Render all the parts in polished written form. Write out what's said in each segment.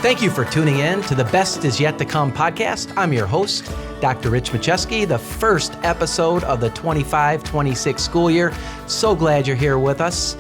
Thank you for tuning in to the Best Is Yet to Come podcast. I'm your host, Dr. Rich Machesky, the first episode of the 25-26 school year. So glad you're here with us.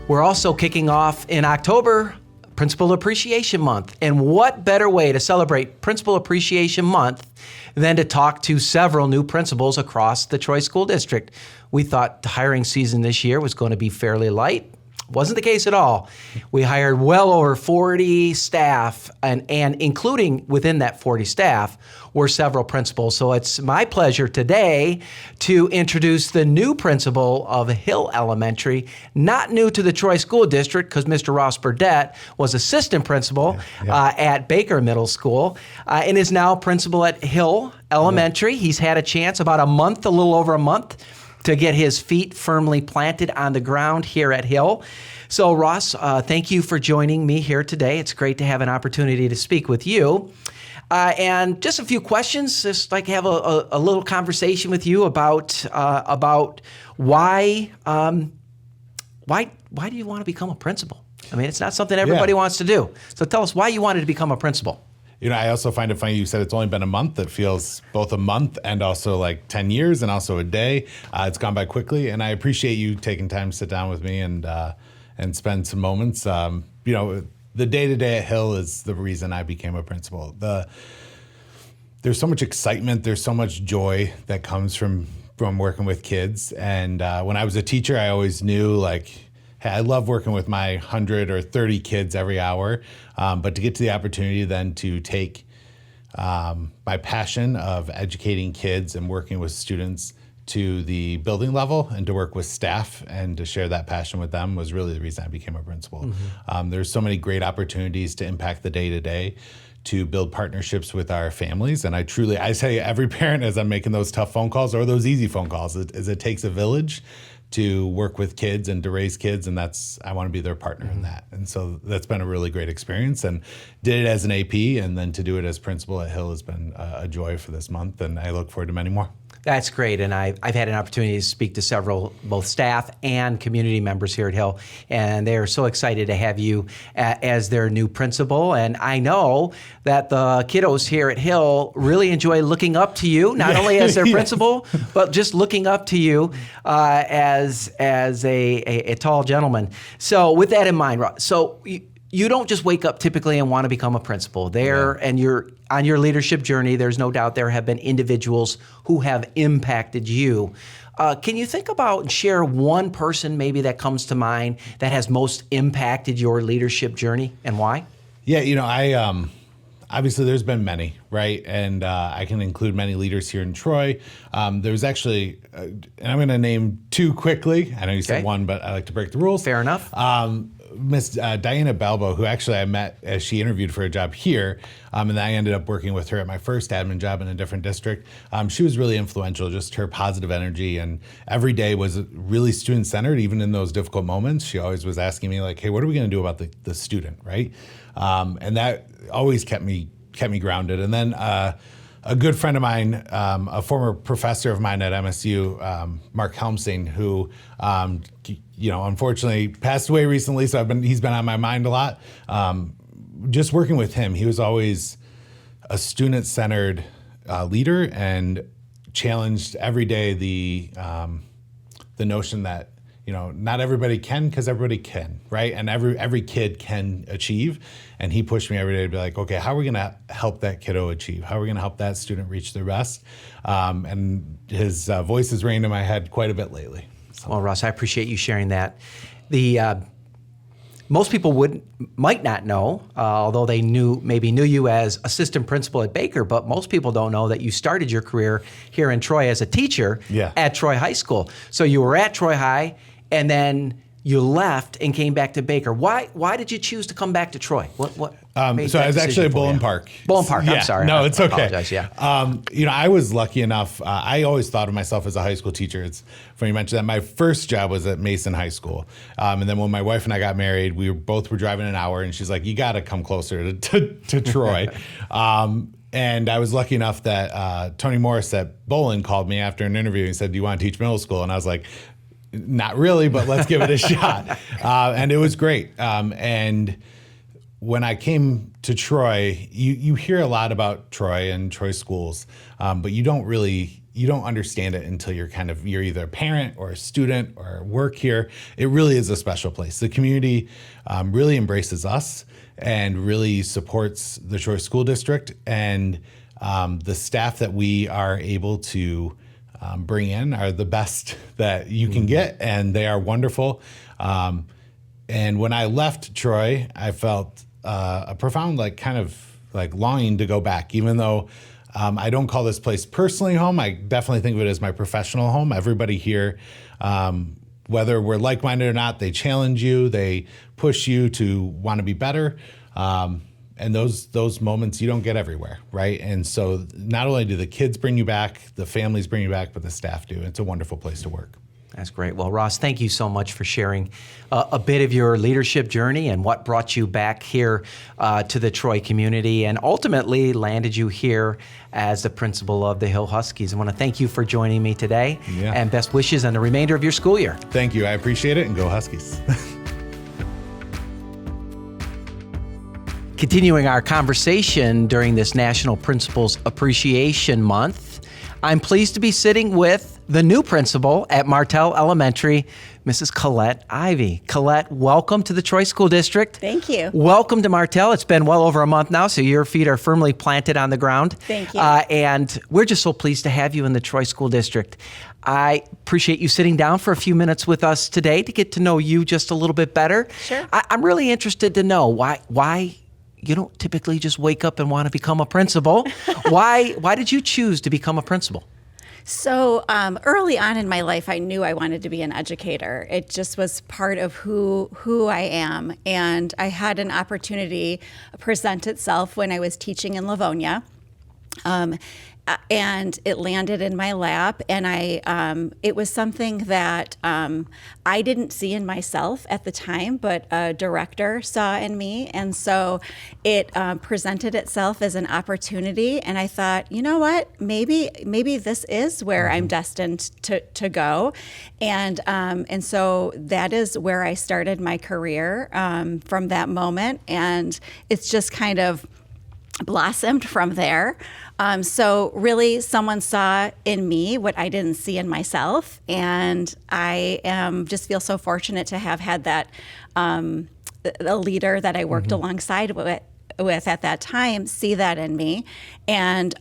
We're also kicking off in October, Principal Appreciation Month. And what better way to celebrate Principal Appreciation Month than to talk to several new principals across the Troy School District. We thought the hiring season this year was going to be fairly light. Wasn't the case at all. We hired well over 40 staff, and including within that 40 staff were several principals. So it's my pleasure today to introduce the new principal of Hill Elementary, not new to the Troy School District because Mr. Ross Burdette was assistant principal at Baker Middle School and is now principal at Hill Elementary. He's had a chance about a little over a month, to get his feet firmly planted on the ground here at Hill. So Ross, thank you for joining me here today. It's great to have an opportunity to speak with you. And just a few questions, just like have a little conversation with you about why do you want to become a principal? I mean, it's not something everybody wants to do. So tell us why you wanted to become a principal. You know, I also find it funny you said it's only been a month. That feels both a month and also like 10 years and also a day. It's gone by quickly, and I appreciate you taking time to sit down with me and spend some moments. You know, the day-to-day at Hill is the reason I became a principal. There's so much excitement. There's so much joy that comes from working with kids. And when I was a teacher, I always knew, like, hey, I love working with my 100 or 30 kids every hour, but to get to the opportunity then to take my passion of educating kids and working with students to the building level and to work with staff and to share that passion with them was really the reason I became a principal. Mm-hmm. There's so many great opportunities to impact the day-to-day, to build partnerships with our families. And I say every parent as I'm making those tough phone calls or those easy phone calls, it takes a village to work with kids and to raise kids, and I want to be their partner in that. And so that's been a really great experience, and did it as an AP, and then to do it as principal at Hill has been a joy for this month, and I look forward to many more. That's great, and I've had an opportunity to speak to several, both staff and community members here at Hill, and they are so excited to have you as their new principal. And I know that the kiddos here at Hill really enjoy looking up to you, not only as their principal, but just looking up to you as a tall gentleman. So with that in mind, so you don't just wake up typically and want to become a principal. And you're on your leadership journey, there's no doubt there have been individuals who have impacted you. Can you think about and share one person maybe that comes to mind that has most impacted your leadership journey and why? Yeah, you know, I obviously there's been many, right? And I can include many leaders here in Troy. There was actually, and I'm going to name two quickly. I know you said one, but I like to break the rules. Fair enough. Miss Diana Balbo, who actually I met as she interviewed for a job here, and then I ended up working with her at my first admin job in a different district. She was really influential, just her positive energy, and every day was really student-centered, even in those difficult moments. She always was asking me, like, hey, what are we going to do about the student, right? And that always kept me grounded. And then a good friend of mine, a former professor of mine at MSU, Mark Helmsing, who unfortunately passed away recently, so he's been on my mind a lot. Just working with him, he was always a student-centered leader and challenged every day the notion that, you know, not everybody can, because everybody can, right? And every kid can achieve. And he pushed me every day to be like, okay, how are we going to help that kiddo achieve? How are we going to help that student reach their best? And his voice has rang in my head quite a bit lately. So. Well, Ross, I appreciate you sharing that. Most people might not know, although they knew you as assistant principal at Baker, but most people don't know that you started your career here in Troy as a teacher at Troy High School. So you were at Troy High, and then you left and came back to Baker. Why did you choose to come back to Troy? What So I was actually at Bullen Park. Bullen Park, I'm sorry. No, it's okay. I apologize, You know, I was lucky enough. I always thought of myself as a high school teacher. It's funny you mentioned that. My first job was at Mason High School. And then when my wife and I got married, we were driving an hour, and she's like, you got to come closer to Troy. And I was lucky enough that Tony Morris at Bullen called me after an interview and said, do you want to teach middle school? And I was like, not really, but let's give it a shot. And it was great. And when I came to Troy, you hear a lot about Troy and Troy schools, but you don't understand it until you're either a parent or a student or work here. It really is a special place. The community really embraces us and really supports the Troy School District, and the staff that we are able to bring in are the best that you can get, and they are wonderful. And when I left Troy, I felt a profound longing to go back, even though I don't call this place personally home. I definitely think of it as my professional home. Everybody here, whether we're like-minded or not, they challenge you, they push you to want to be better. And those moments you don't get everywhere, right? And so not only do the kids bring you back, the families bring you back, but the staff do. It's a wonderful place to work. That's great. Well, Ross, thank you so much for sharing a bit of your leadership journey and what brought you back here to the Troy community and ultimately landed you here as the principal of the Hill Huskies. I want to thank you for joining me today, and best wishes on the remainder of your school year. Thank you. I appreciate it, and go Huskies. Continuing our conversation during this National Principals Appreciation Month, I'm pleased to be sitting with the new principal at Martell Elementary, Mrs. Colette Ivey. Colette, welcome to the Troy School District. Thank you. Welcome to Martell. It's been well over a month now, so your feet are firmly planted on the ground. Thank you. And we're just so pleased to have you in the Troy School District. I appreciate you sitting down for a few minutes with us today to get to know you just a little bit better. Sure. I'm really interested to know why you don't typically just wake up and want to become a principal. Why did you choose to become a principal? So early on in my life, I knew I wanted to be an educator. It just was part of who I am. And I had an opportunity present itself when I was teaching in Livonia. And it landed in my lap, and it was something that I didn't see in myself at the time, but a director saw in me, and so it presented itself as an opportunity. And I thought, you know what, maybe this is where I'm destined to go, and so that is where I started my career from that moment, and it's just kind of blossomed from there. So really someone saw in me what I didn't see in myself. And I just feel so fortunate to have had that, a leader that I worked alongside with at that time see that in me. And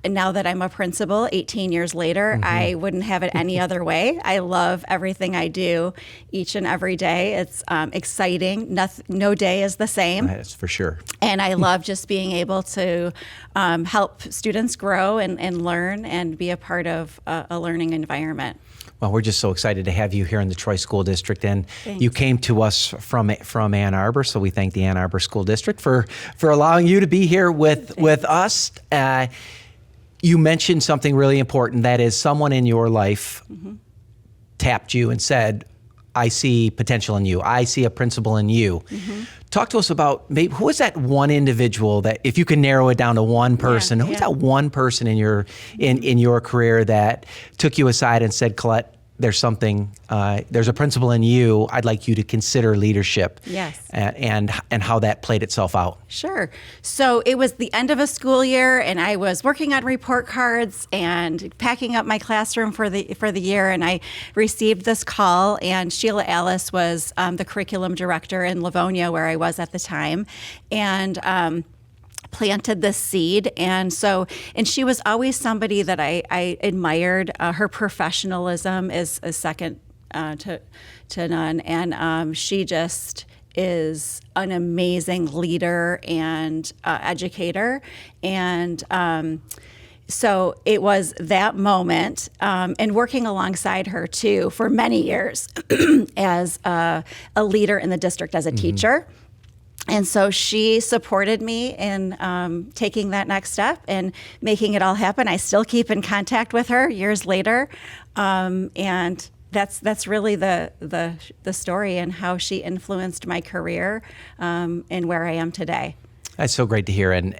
now that I'm a principal 18 years later, I wouldn't have it any other way. I love everything I do each and every day. It's exciting. No day is the same. That's for sure. And I love just being able to help students grow and learn and be a part of a learning environment. Well, we're just so excited to have you here in the Troy School District, and Thanks. you came to us from Ann Arbor, so we thank the Ann Arbor School District for allowing you to be here with us. You mentioned something really important, that is someone in your life tapped you and said, I see potential in you. I see a principal in you. Talk to us about maybe who is that one individual that, if you can narrow it down to one person, who's that one person in your career that took you aside and said, Colette, there's something, there's a principal in you. I'd like you to consider leadership. Yes. And how that played itself out. Sure. So it was the end of a school year, and I was working on report cards and packing up my classroom for the year, and I received this call, and Sheila Alice was the curriculum director in Livonia, where I was at the time, and planted this seed. And she was always somebody that I admired. Her professionalism is second to none. And she just is an amazing leader and educator. And so it was that moment, and working alongside her too for many years as a leader in the district as a teacher. And so she supported me in taking that next step and making it all happen. I still keep in contact with her years later, and that's really the story and how she influenced my career and where I am today. That's so great to hear, and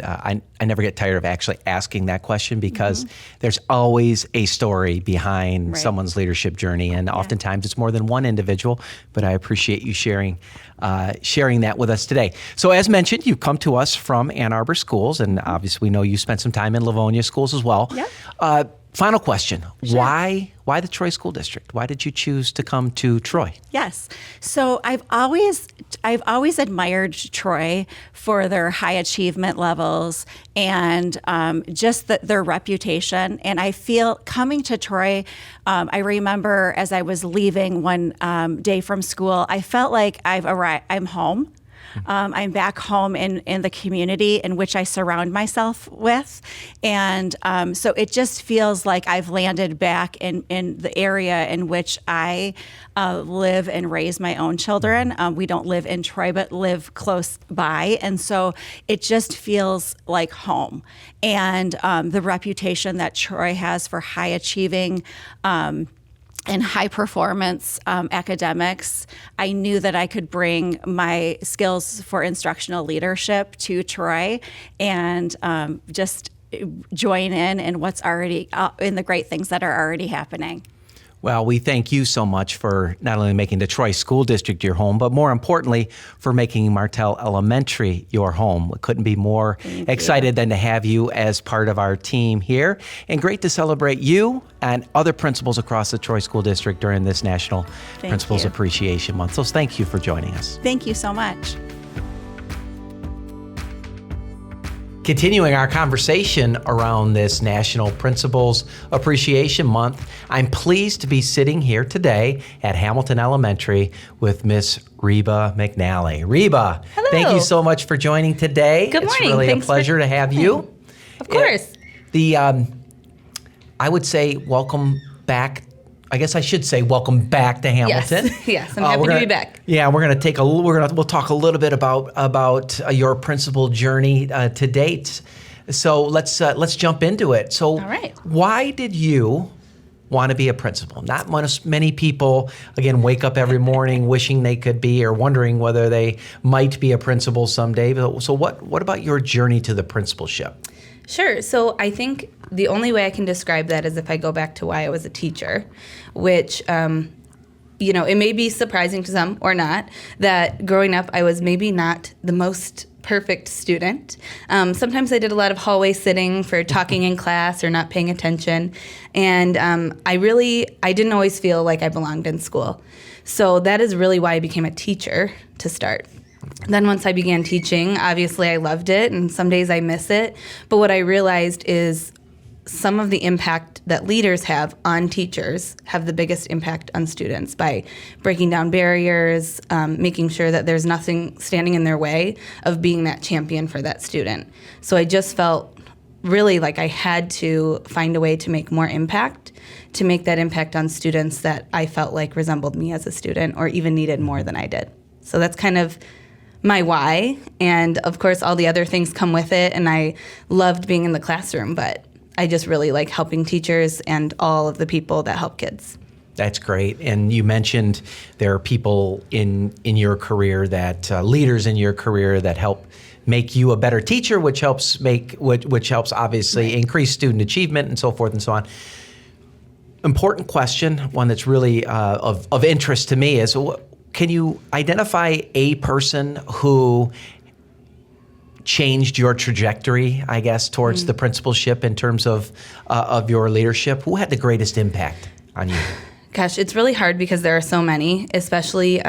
I never get tired of actually asking that question because there's always a story behind someone's leadership journey, and oftentimes it's more than one individual. But I appreciate you sharing that with us today. So, as mentioned, you've come to us from Ann Arbor schools, and obviously we know you spent some time in Livonia schools as well. Yep. Final question: Sure. Why the Troy School District? Why did you choose to come to Troy? Yes. So I've always admired Troy for their high achievement levels and just their reputation. And I feel coming to Troy, I remember as I was leaving one day from school, I felt like I've arrived. I'm home. I'm back home in the community in which I surround myself with. And so it just feels like I've landed back in the area in which I live and raise my own children. We don't live in Troy, but live close by. And so it just feels like home. And the reputation that Troy has for high achieving and high performance academics, I knew that I could bring my skills for instructional leadership to Troy and just join in what's already in the great things that are already happening. Well, we thank you so much for not only making the Troy School District your home, but more importantly, for making Martell Elementary your home. We couldn't be more excited than to have you as part of our team here. And great to celebrate you and other principals across the Troy School District during this National Principals Appreciation Month. So thank you for joining us. Thank you so much. Continuing our conversation around this National Principals Appreciation Month, I'm pleased to be sitting here today at Hamilton Elementary with Miss Reba McNally. Reba, hello. Thank you so much for joining today. Good morning. It's really a pleasure to have you. Of course. I would say welcome back. I guess I should say welcome back to Hamilton. Yes, I'm happy to be back. Yeah, we'll talk a little bit about your principal journey to date. So let's jump into it. So, all right. Why did you want to be a principal? Not many people, again, wake up every morning wishing they could be or wondering whether they might be a principal someday. So what about your journey to the principalship? Sure. So I think the only way I can describe that is if I go back to why I was a teacher, which, it may be surprising to some or not, that growing up I was maybe not the most perfect student. Sometimes I did a lot of hallway sitting for talking in class or not paying attention. And I didn't always feel like I belonged in school. So that is really why I became a teacher to start. Then once I began teaching, obviously I loved it, and some days I miss it. But what I realized is some of the impact that leaders have on teachers have the biggest impact on students by breaking down barriers, making sure that there's nothing standing in their way of being that champion for that student. So I just felt really like I had to find a way to make more impact, to make that impact on students that I felt like resembled me as a student or even needed more than I did. So that's kind of my why, and of course all the other things come with it, and I loved being in the classroom, but I just really like helping teachers and all of the people that help kids. That's great. And you mentioned there are people in your career that leaders in your career that help make you a better teacher, which helps obviously increase student achievement and so forth and so on. Important question, one that's really of interest to me is, can you identify a person who changed your trajectory, I guess, towards the principalship in terms of your leadership? Who had the greatest impact on you? Gosh, it's really hard because there are so many, especially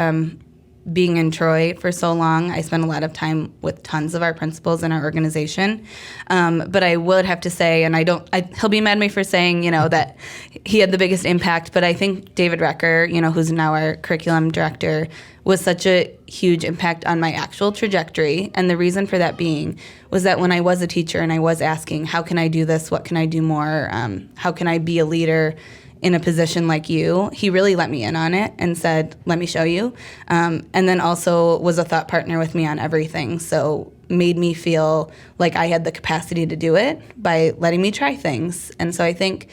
being in Troy for so long. I spent a lot of time with tons of our principals in our organization. But I would have to say, and he'll be mad at me for saying, that he had the biggest impact, but I think David Recker, who's now our curriculum director, was such a huge impact on my actual trajectory. And the reason for that being was that when I was a teacher and I was asking, how can I do this? What can I do more? How can I be a leader in a position like you? He really let me in on it and said, let me show you. And then also was a thought partner with me on everything. So made me feel like I had the capacity to do it by letting me try things. And so I think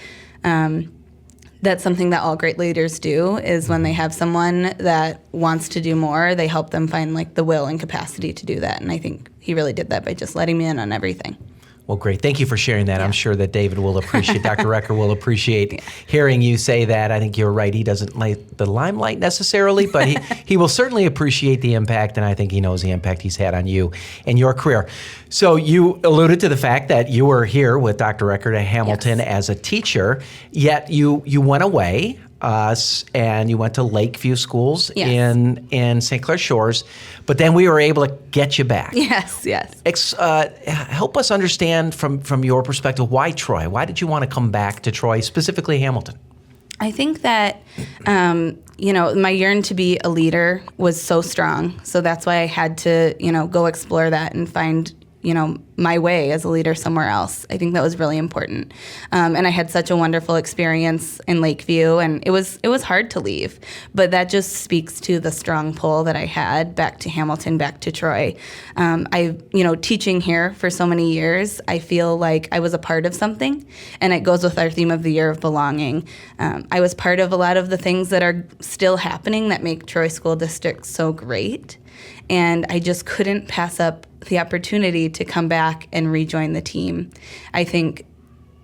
that's something that all great leaders do, is when they have someone that wants to do more, they help them find like the will and capacity to do that. And I think he really did that by just letting me in on everything. Well, great. Thank you for sharing that. I'm sure that David will appreciate, Dr. Recker will appreciate hearing you say that. I think you're right. He doesn't like the limelight necessarily, but he will certainly appreciate the impact, and I think he knows the impact he's had on you and your career. So you alluded to the fact that you were here with Dr. Recker at Hamilton as a teacher, yet you went away. And you went to Lakeview Schools in St. Clair Shores, but then we were able to get you back. Yes. Help us understand from your perspective, why Troy? Why did you want to come back to Troy, specifically Hamilton? I think that, my yearn to be a leader was so strong. So that's why I had to, go explore that and find, my way as a leader somewhere else. I think that was really important. And I had such a wonderful experience in Lakeview, and it was hard to leave. But that just speaks to the strong pull that I had back to Hamilton, back to Troy. Teaching here for so many years, I feel like I was a part of something, and it goes with our theme of the year of belonging. I was part of a lot of the things that are still happening that make Troy School District so great. And I just couldn't pass up the opportunity to come back and rejoin the team. I think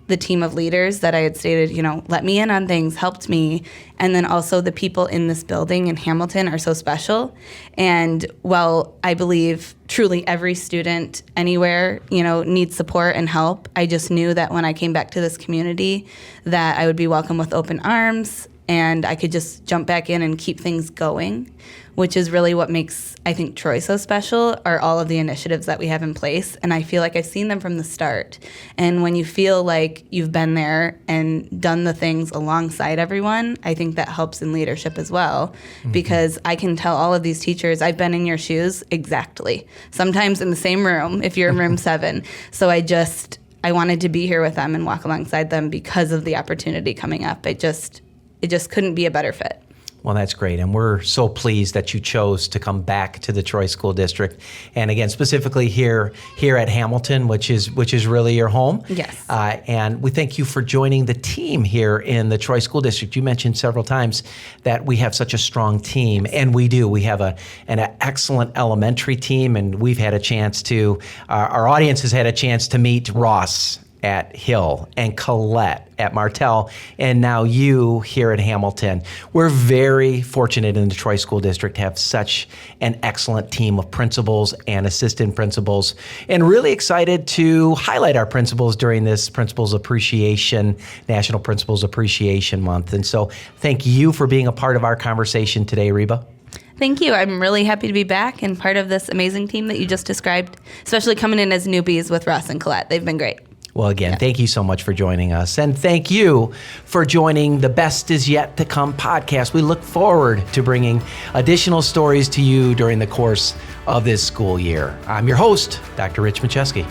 the team of leaders that I had stated, let me in on things, helped me. And then also the people in this building in Hamilton are so special. And while I believe truly every student anywhere, needs support and help, I just knew that when I came back to this community that I would be welcome with open arms, and I could just jump back in and keep things going, which is really what makes, I think, Troy so special, are all of the initiatives that we have in place. And I feel like I've seen them from the start. And when you feel like you've been there and done the things alongside everyone, I think that helps in leadership as well. Because I can tell all of these teachers, I've been in your shoes exactly. Sometimes in the same room, if you're in room 7. So I wanted to be here with them and walk alongside them because of the opportunity coming up. It just couldn't be a better fit. Well, that's great. And we're so pleased that you chose to come back to the Troy School District. And again, specifically here at Hamilton, which is really your home. Yes. And we thank you for joining the team here in the Troy School District. You mentioned several times that we have such a strong team, and we do. We have an excellent elementary team, and we've had a chance to, our audience has had a chance to meet Ross at Hill and Colette at Martell, and now you here at Hamilton. We're very fortunate in the Troy School District to have such an excellent team of principals and assistant principals, and really excited to highlight our principals during this Principals Appreciation, National Principals Appreciation Month. And so thank you for being a part of our conversation today, Reba. Thank you. I'm really happy to be back and part of this amazing team that you just described, especially coming in as newbies with Ross and Colette. They've been great. Well, again, thank you so much for joining us. And thank you for joining the Best Is Yet to Come podcast. We look forward to bringing additional stories to you during the course of this school year. I'm your host, Dr. Rich Machesky.